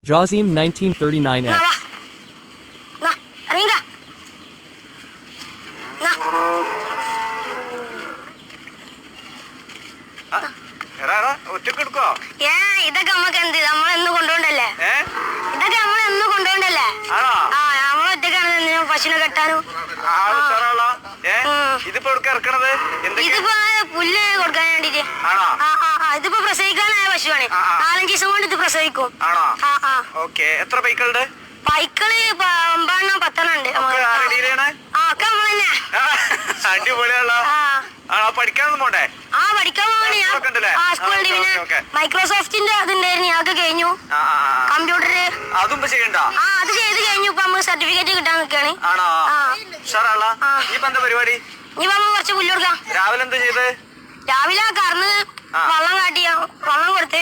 Jazim 1939X. ഒറ്റക്കെടുക്കോ? ഇതൊക്കെ നമ്മക്ക് എന്ത് നമ്മളെന്ന് കൊണ്ടുപോണ്ടല്ലേ? ഇതൊക്കെ നമ്മളെന്ന് കൊണ്ടുപോണ്ടല്ലേ? നമ്മളൊറ്റക്കാണ് പശുവിനെ കെട്ടാനും. ഇതിപ്പോ ഇറക്കണത് ഇതിപ്പോ പുല്ല് കൊടുക്കാൻ വേണ്ടിട്ട്. ഇതിപ്പോ പ്രസവിക്കാനായ പശുവാണ്. 4-5 ദിവസം കൊണ്ട് ഇത് പ്രസവിക്കും. എത്ര ബൈക്കുണ്ട്? ബൈക്കള് 9-10 ഉണ്ട്. ഒക്കെ നമ്മൾ തന്നെ. അടിപൊളിയാണല്ലോ. പഠിക്കാനൊന്നും പോണ്ടേ? പഠിക്കാൻ പോകണേ. സ്കൂളിൽ പിന്നെ മൈക്രോസോഫ്റ്റിന്റെ അതുണ്ടായിരുന്നു, അതൊക്കെ കഴിഞ്ഞു. കമ്പ്യൂട്ടർ അതും ചെയ്യണ്ട? അത് ചെയ്ത് കഴിഞ്ഞു. ഇപ്പൊ നമുക്ക് സർട്ടിഫിക്കറ്റ് കിട്ടാൻ നിൽക്കാണ്. പരിപാടി ഇനി കുറച്ച് പുല്ല് കൊടുക്കാം. രാവിലെ എന്താ ചെയ്ത്? രാവിലെ കറന്ന് വെള്ളം കാട്ടിയ വെള്ളം കൊടുത്ത്